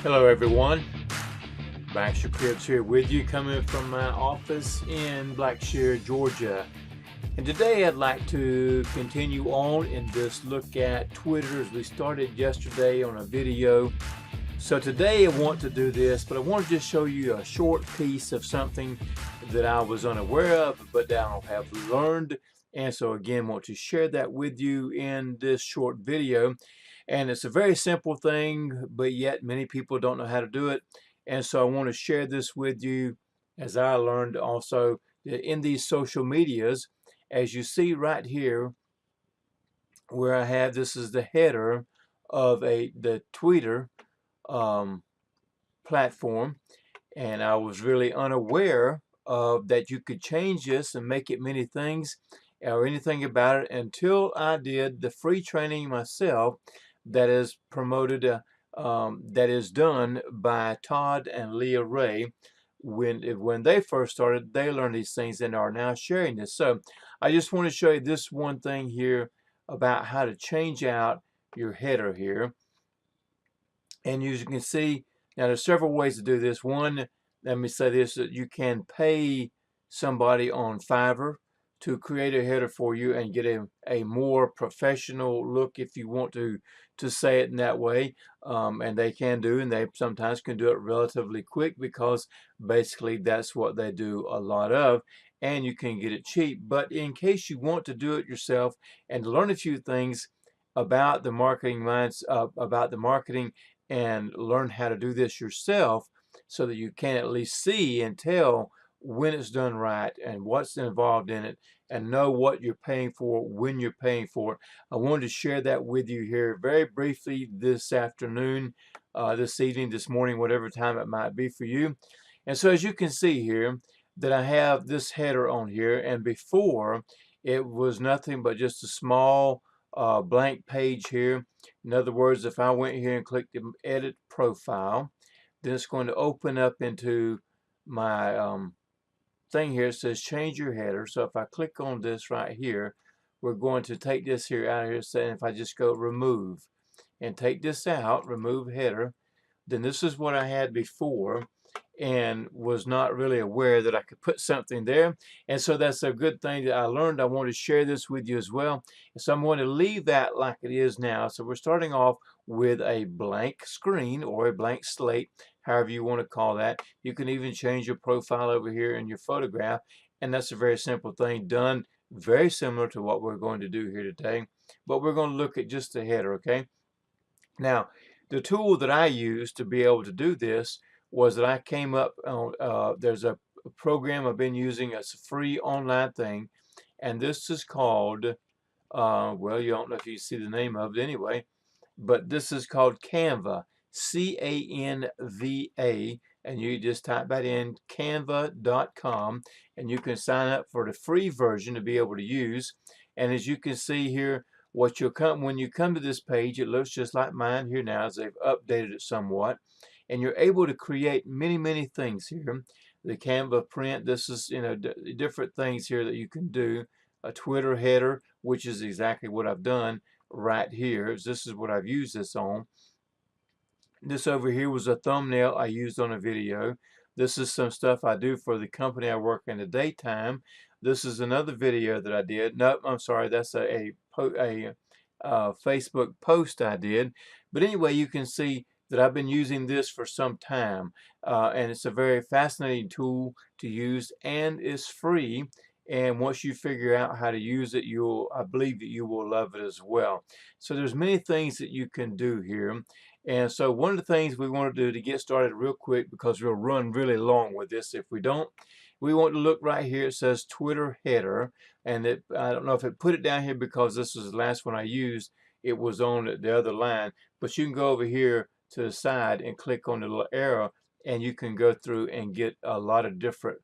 Hello everyone, Baxter Cribs here with you, coming from my office in Blackshear, Georgia. And today I'd like to continue on in this look at Twitter as we started yesterday on a video. So today I want to do this, but I want to just show you a short piece of something that I was unaware of, but now I have learned. And so again, want to share that with you in this short video. And it's a very simple thing, but yet many people don't know how to do it. And so I want to share this with you as I learned also that in these social medias, as you see right here, where I have this is the header of the Twitter platform, and I was really unaware of that you could change this and make it many things or anything about it until I did the free training myself that is promoted, that is done by Todd and Leah Ray. When they first started, they learned these things and are now sharing this. So I just want to show you this one thing here about how to change out your header here. And as you can see, now there's several ways to do this. One, let me say this, that you can pay somebody on Fiverr to create a header for you and get a more professional look, if you want to say it in that way. And they can do, and they sometimes can do it relatively quick because basically that's what they do a lot of, and you can get it cheap. But in case you want to do it yourself and learn a few things about the marketing minds, about the marketing, and learn how to do this yourself so that you can at least see and tell when it's done right and what's involved in it and know what you're paying for when you're paying for it. I wanted to share that with you here very briefly this afternoon, this evening, this morning, whatever time it might be for you. And so as you can see here that I have this header on here, and before it was nothing but just a small blank page here. In other words, if I went here and clicked edit profile, then it's going to open up into my thing here. It says change your header. So if I click on this right here, we're going to take this here out of here. Saying if I just go remove and take this out, remove header, then this is what I had before and was not really aware that I could put something there. And so that's a good thing that I learned. I want to share this with you as well. So I'm going to leave that like it is now. So we're starting off with a blank screen or a blank slate, however you want to call that. You can even change your profile over here in your photograph. And that's a very simple thing done, very similar to what we're going to do here today. But we're going to look at just the header, okay? Now, the tool that I used to be able to do this was that I came up on, there's a program I've been using. It's a free online thing, and this is called, well, you don't know if you see the name of it anyway, but this is called Canva, C-A-N-V-A, and you just type that in, canva.com, and you can sign up for the free version to be able to use. And as you can see here, what you'll come when you come to this page, it looks just like mine here now as they've updated it somewhat, and you're able to create many things here. The Canva print, this is different things here that you can do. A Twitter header, which is exactly what I've done right here. This is what I've used this on. This over here was a thumbnail I used on a video. This is some stuff I do for the company I work in the daytime. This is another video that I did. No, I'm sorry, that's a Facebook post I did. But anyway, you can see that I've been using this for some time, and it's a very fascinating tool to use, and it's free. And once you figure out how to use it, I believe that you will love it as well. So there's many things that you can do here. And so one of the things we want to do to get started real quick, because we'll run really long with this if we don't, we want to look right here. It says Twitter header, and I don't know if it put it down here because this was the last one I used. It was on the other line, but you can go over here to the side and click on the little arrow, and you can go through and get a lot of different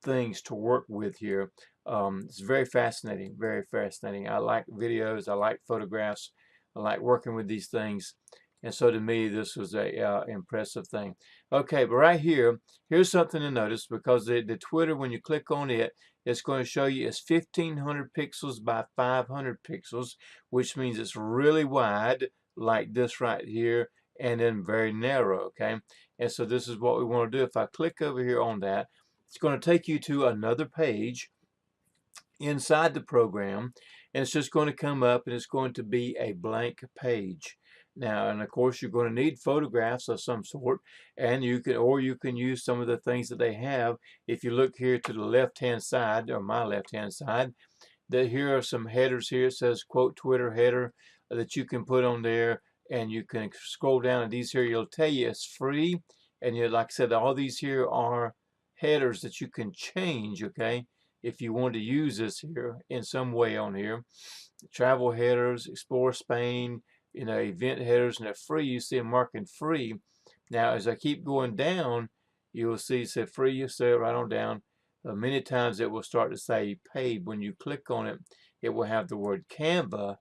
things to work with here. It's very fascinating, very fascinating. I like videos, I like photographs, I like working with these things. And so to me, this was a impressive thing. Okay, but right here, here's something to notice, because the Twitter, when you click on it, it's going to show you it's 1500 pixels by 500 pixels, which means it's really wide, like this right here. and then very narrow, okay? And so this is what we want to do. If I click over here on that, it's going to take you to another page inside the program, and it's just going to come up and it's going to be a blank page. Now, and of course, you're going to need photographs of some sort, and you can use some of the things that they have. If you look here to the left-hand side, or my left-hand side, that here are some headers here. It says quote Twitter header that you can put on there, and you can scroll down, and these here you'll tell you it's free, and you, like I said, all these here are headers that you can change, okay, if you want to use this here in some way on here. Travel headers, explore Spain, event headers, and they're free. You see them marking free. Now as I keep going down, you will see it said free. You see it right on down. Many times it will start to say paid. When you click on it, it will have the word Canva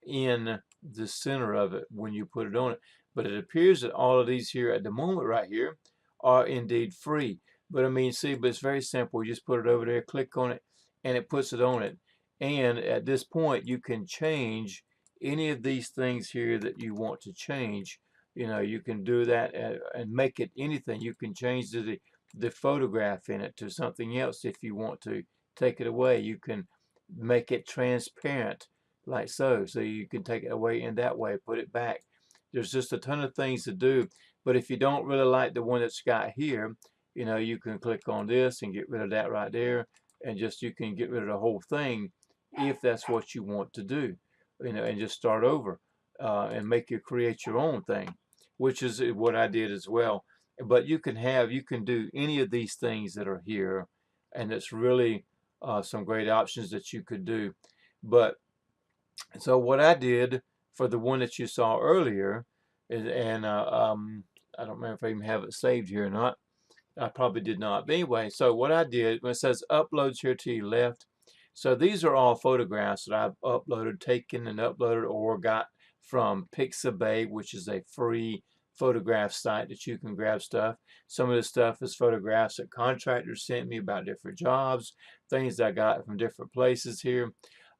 in the center of it when you put it on it. But it appears that all of these here at the moment right here are indeed free. But I mean, see, but it's very simple. You just put it over there, click on it, and it puts it on it. And at this point, you can change any of these things here that you want to change. You can do that and make it anything. You can change the photograph in it to something else if you want to take it away. You can make it transparent like so. So you can take it away in that way, put it back. There's just a ton of things to do. But if you don't really like the one that's got here, you can click on this and get rid of that right there. And just you can get rid of the whole thing if that's what you want to do, and just start over and create your own thing, which is what I did as well. But you can do any of these things that are here, and it's really some great options that you could do. But so what I did for the one that you saw earlier is, and I don't remember if I even have it saved here or not. I probably did not. But anyway, so what I did, when it says uploads here to your left, so these are all photographs that I've uploaded, taken and uploaded, or got from Pixabay, which is a free photograph site that you can grab stuff. Some of the stuff is photographs that contractors sent me about different jobs, things I got from different places here.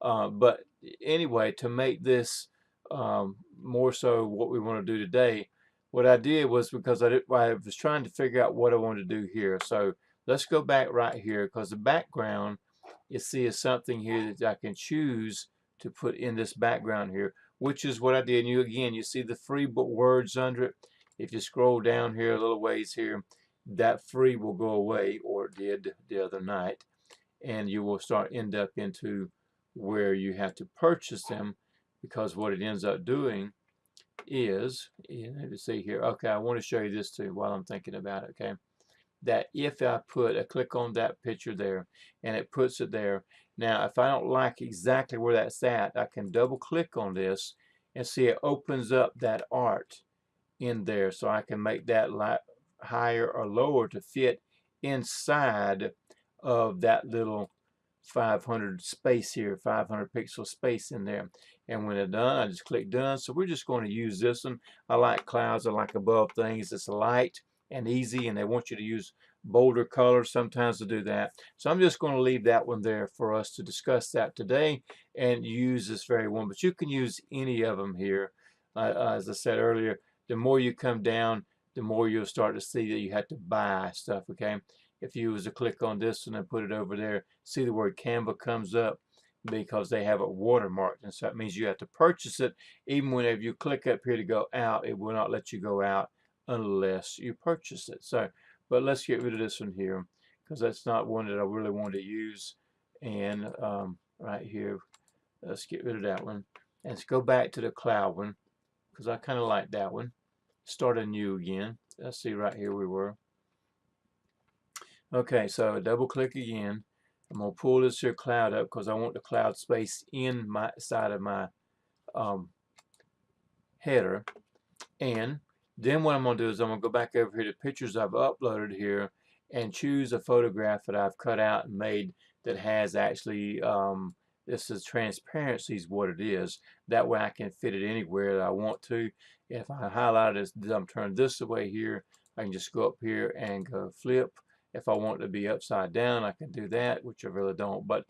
But anyway, to make this more so what we want to do today, what I did was, because I was trying to figure out what I wanted to do here. So let's go back right here, because the background, you see, is something here that I can choose to put in this background here, which is what I did. And you see the free words under it. If you scroll down here a little ways here, that free will go away, or it did the other night, and you will end up into where you have to purchase them, because what it ends up doing is, let me see here. Okay, I want to show you this too while I'm thinking about it. Okay, that if I click on that picture there, and it puts it there. Now, if I don't like exactly where that's at, I can double click on this and see it opens up that art in there, so I can make that higher or lower to fit inside of that little 500 space here, 500 pixel space in there. And when it's done, I just click done. So we're just going to use this one. I like clouds. I like above things. It's light and easy, and they want you to use bolder colors sometimes to do that. So I'm just going to leave that one there for us to discuss that today and use this very one. But you can use any of them here. As I said earlier, the more you come down, the more you'll start to see that you have to buy stuff, okay? If you was to click on this one and put it over there, see the word Canva comes up, because they have it watermarked, and so that means you have to purchase it. Even whenever you click up here to go out, it will not let you go out unless you purchase it. So, but let's get rid of this one here, because that's not one that I really want to use. And right here, let's get rid of that one. And let's go back to the cloud one, because I kind of like that one. Start anew again. Let's see, right here we were. Okay, so double click again. I'm going to pull this here cloud up, because I want the cloud space in my side of my header. And then what I'm going to do is I'm going to go back over here to pictures I've uploaded here and choose a photograph that I've cut out and made that has actually, this is transparency is what it is. That way I can fit it anywhere that I want to. If I highlight it, I'm turned this away here, I can just go up here and go flip. If I want it to be upside down, I can do that, which I really don't. But,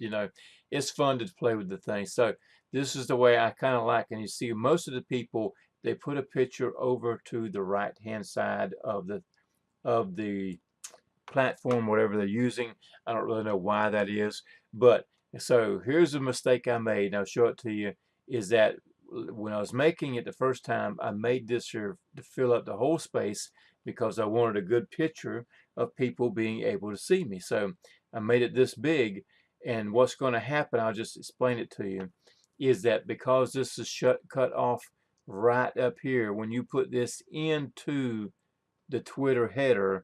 it's fun to play with the thing. So this is the way I kind of like. And you see, most of the people they put a picture over to the right hand side of the platform, whatever they're using. I don't really know why that is, but so here's a mistake I made, and I'll show it to you, is that when I was making it the first time, I made this here to fill up the whole space because I wanted a good picture of people being able to see me. So I made it this big, and what's going to happen, I'll just explain it to you, is that because this is cut off right up here, when you put this into the Twitter header,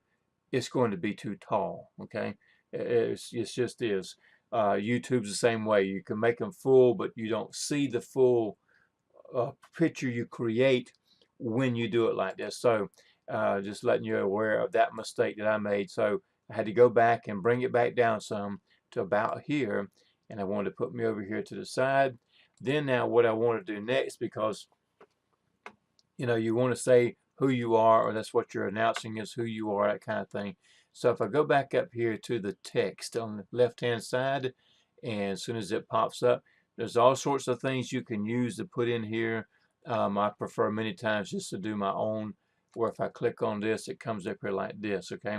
it's going to be too tall. Okay, it just is. YouTube's the same way. You can make them full, but you don't see the full picture you create when you do it like this. So just letting you aware of that mistake that I made. So I had to go back and bring it back down some to about here, and I wanted to put me over here to the side. Then now what I want to do next, because you want to say who you are, or that's what you're announcing is who you are, that kind of thing. So if I go back up here to the text on the left hand side, and as soon as it pops up, there's all sorts of things you can use to put in here. I prefer many times just to do my own, where if I click on this, it comes up here like this. Okay,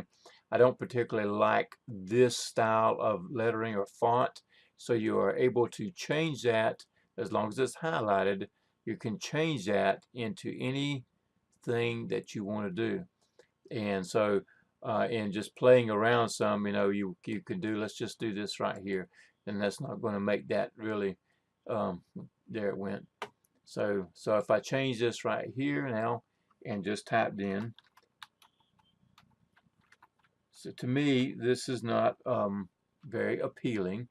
I don't particularly like this style of lettering or font, so you are able to change that as long as it's highlighted. You can change that into anything that you want to do. And so in just playing around some, you can do, let's just do this right here, and that's not going to make that really, there it went. So if I change this right here now and just typed in, so to me this is not very appealing.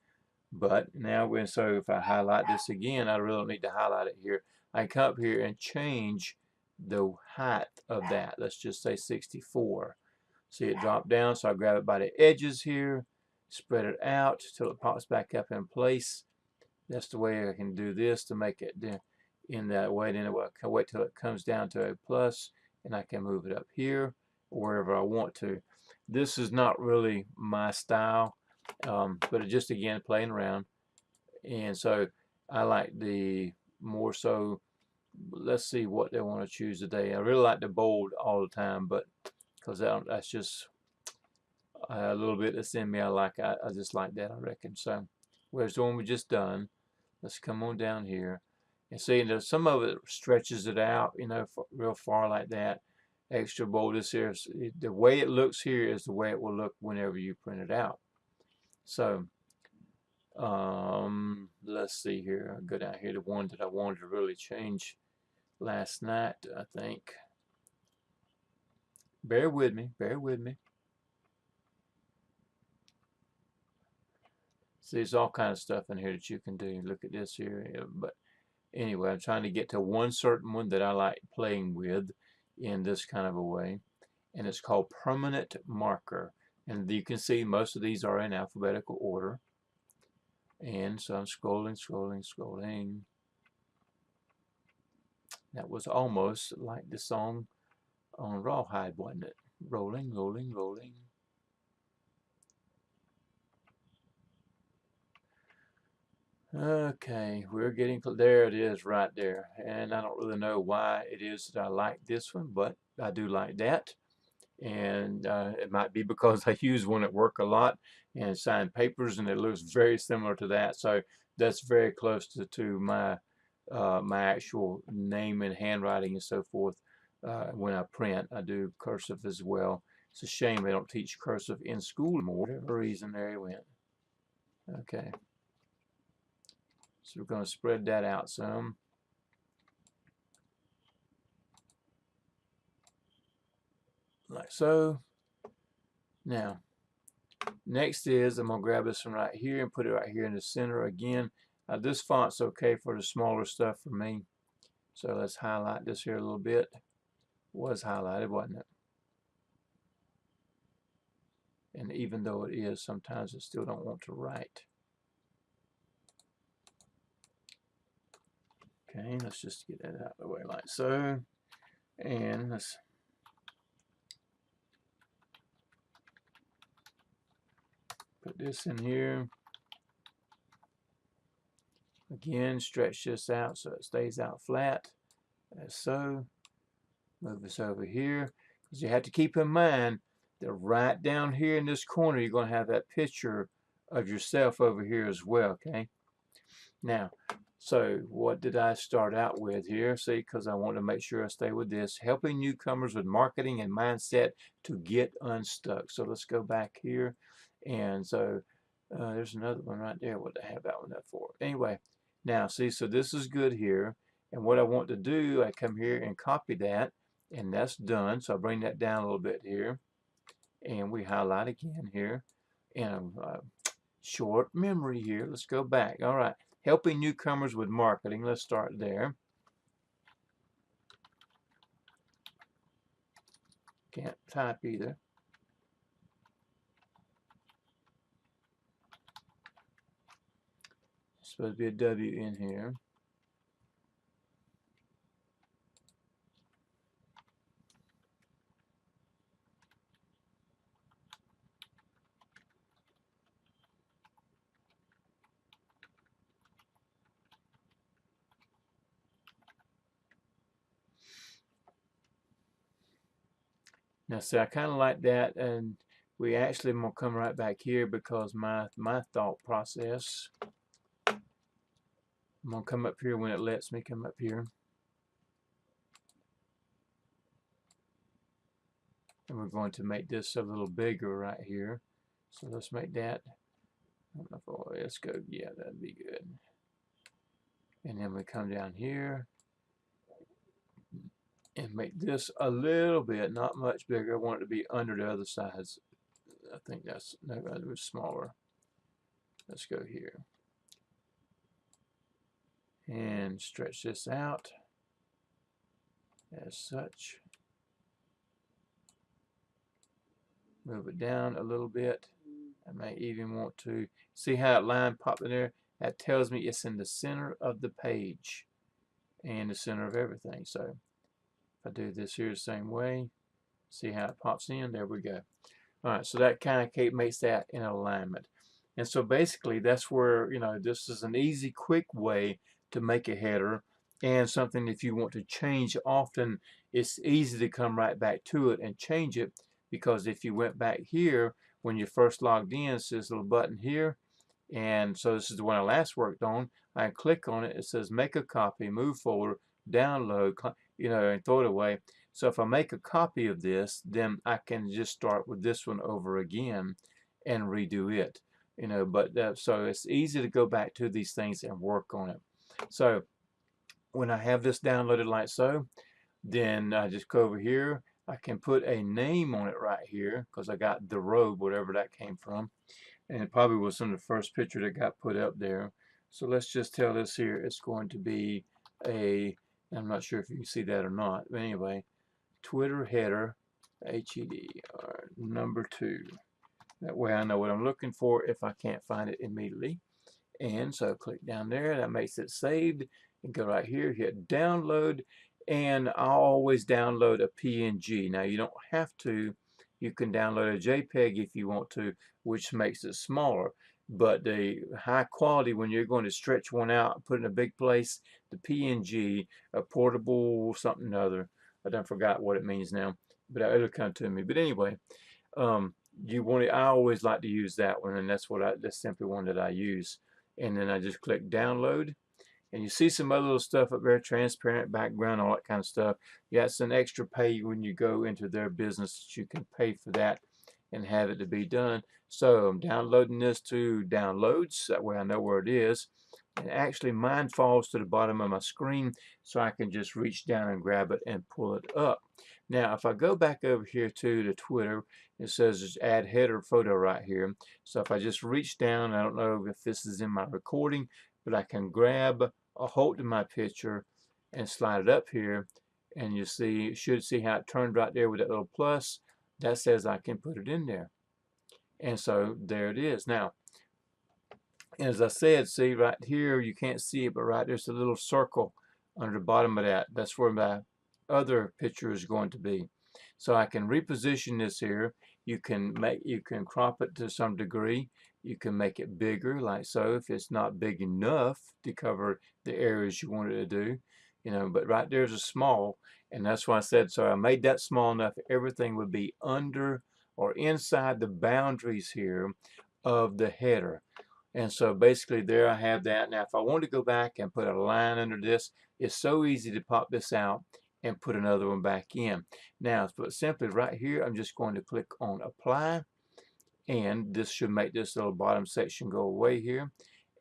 But now so if I highlight this again, I really don't need to highlight it here. I come up here and change the height of that. Let's just say 64. See it drop down, so I grab it by the edges here, spread it out till it pops back up in place. That's the way I can do this to make it in that way. Then I can wait till it comes down to a plus, and I can move it up here or wherever I want to. This is not really my style, but it just, again, playing around. And so I like the more so, let's see what they want to choose today. I really like the bold all the time, but because that's just a little bit that's in me. I just like that, I reckon. So where's the one we just done? Let's come on down here and see, some of it stretches it out, real far like that. Extra bold is here. The way it looks here is the way it will look whenever you print it out. So let's see here. I'll go down here to one that I wanted to really change last night, I think. Bear with me, bear with me. See, there's all kind of stuff in here that you can do. Look at this here. But anyway, I'm trying to get to one certain one that I like playing with in this kind of a way. And it's called permanent marker. And you can see most of these are in alphabetical order. And so I'm scrolling, scrolling, scrolling. That was almost like the song on Rawhide, wasn't it? Rolling, rolling, rolling. Okay, we're getting, there it is right there. And I don't really know why it is that I like this one, but I do like that. And it might be because I use one at work a lot and sign papers, and it looks very similar to that. So that's very close to my my actual name and handwriting and so forth. When I print, I do cursive as well. It's a shame they don't teach cursive in school anymore. For whatever reason, there he went. Okay. So we're going to spread that out some. Like so. Now, next is I'm going to grab this one right here and put it right here in the center again. This font's okay for the smaller stuff for me. So let's highlight this here a little bit. Was highlighted, wasn't it? And even though it is, sometimes I still don't want to write. Okay, let's just get that out of the way like so. And let's put this in here. Again, stretch this out so it stays out flat. as so. Move this over here, because you have to keep in mind that right down here in this corner you're going to have that picture of yourself over here as well. Okay, now, so what did I start out with here? See, because I want to make sure I stay with this, helping newcomers with marketing and mindset to get unstuck. So let's go back here, and so there's another one right there. What did I have that one up for? Anyway, now see, so this is good here, and what I want to do, I come here and copy that, and that's done. So I bring that down a little bit here, and we highlight again here, and short memory here. Let's go back. All right. Helping newcomers with marketing. Let's start there. Can't type either. It's supposed to be a W in here. Now see, I kind of like that, and we actually will come right back here because my thought process. I'm gonna come up here when it lets me come up here, and we're going to make this a little bigger right here. So let's make that. I don't know if let's go. Yeah, that'd be good. And then we come down here and make this a little bit, not much bigger. I want it to be under the other sides. I think that's, no, it was smaller. Let's go here and stretch this out as such. Move it down a little bit. I may even want to see how that line popped in there. That tells me it's in the center of the page and the center of everything. So if I do this here the same way, see how it pops in. There we go. All right, so that kind of makes that in alignment. And so basically that's where, you know, this is an easy, quick way to make a header, and something if you want to change often, it's easy to come right back to it and change it, because if you went back here when you first logged in, it's this little button here, and so this is the one I last worked on. I click on it, it says make a copy, move forward, download, you know, and throw it away. So if I make a copy of this, then I can just start with this one over again and redo it. You know, but so it's easy to go back to these things and work on it. So when I have this downloaded like so, then I just go over here. I can put a name on it right here because I got the road, whatever that came from. And it probably was from the first picture that got put up there. So let's just tell this here it's going to be a, I'm not sure if you can see that or not, but anyway, Twitter header, HED, or number 2. That way I know what I'm looking for if I can't find it immediately. And so click down there, that makes it saved, and go right here, hit download, and I'll always download a PNG. Now you don't have to, you can download a JPEG if you want to, which makes it smaller, but the high quality, when you're going to stretch one out and put it in a big place, the PNG, a portable something or other, I done forgot what it means now, but it'll come to me. But anyway, you want it, I always like to use that one, and that's simply one that I use. And then I just click download, and you see some other little stuff up there, transparent background, all that kind of stuff. Yeah, it's an extra pay when you go into their business that you can pay for that and have it to be done. So I'm downloading this to downloads, that way I know where it is. And actually mine falls to the bottom of my screen, so I can just reach down and grab it and pull it up. Now if I go back over here to the Twitter, it says add header photo right here. So if I just reach down, I don't know if this is in my recording, but I can grab a hold of my picture and slide it up here, and you should see how it turned right there with that little plus. That says I can put it in there. And so there it is. Now, as I said, see right here, you can't see it, but right there's a little circle under the bottom of that. That's where my other picture is going to be. So I can reposition this here. You can crop it to some degree. You can make it bigger, like so, if it's not big enough to cover the areas you want it to do. you know, but right there's a small, and that's why I said, so I made that small enough everything would be under or inside the boundaries here of the header. And so basically there I have that. Now if I want to go back and put a line under this, it's so easy to pop this out and put another one back in. Now, but simply right here, I'm just going to click on apply, and this should make this little bottom section go away here,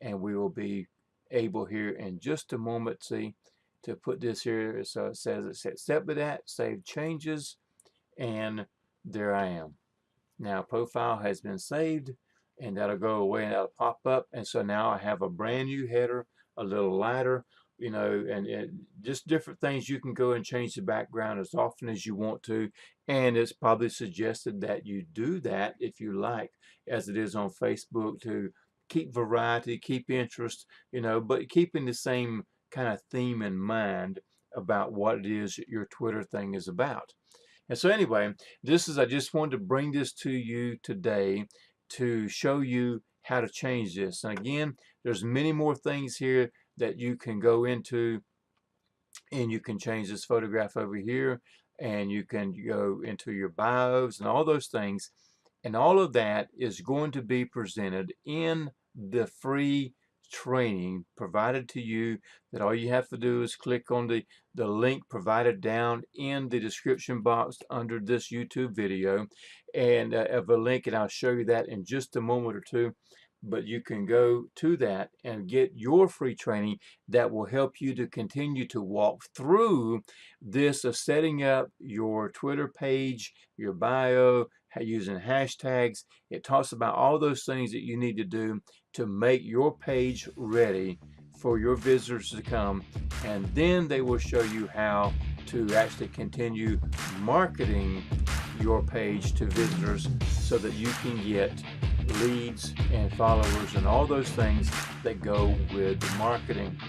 and we will be able here in just a moment, see, to put this here. So it says it's accepted that, save changes, and there I am. Now profile has been saved, and that'll go away and that'll pop up, and so now I have a brand new header, a little lighter, you know, and just different things. You can go and change the background as often as you want to, and it's probably suggested that you do that if you like, as it is on Facebook, to keep variety, keep interest, you know, but keeping the same kind of theme in mind about what it is your Twitter thing is about. And so anyway, I just wanted to bring this to you today to show you how to change this. And again, there's many more things here that you can go into, and you can change this photograph over here, and you can go into your bios and all those things. And all of that is going to be presented in the free training provided to you, that all you have to do is click on the link provided down in the description box under this YouTube video, and of a link, and I'll show you that in just a moment or two. But you can go to that and get your free training that will help you to continue to walk through this of setting up your Twitter page, your bio, using hashtags. It talks about all those things that you need to do to make your page ready for your visitors to come, and then they will show you how to actually continue marketing your page to visitors so that you can get leads and followers and all those things that go with marketing.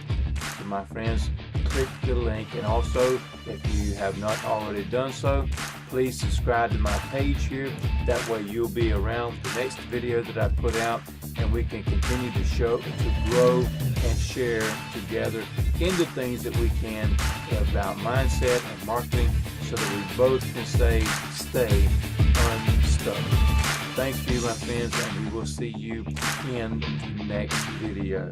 So my friends, click the link, and also if you have not already done so, please subscribe to my page here. That way you'll be around for the next video that I put out, and we can continue to grow and share together into things that we can about mindset and marketing, so that we both can stay unstuck. Thank you, my friends, and we will see you in the next video.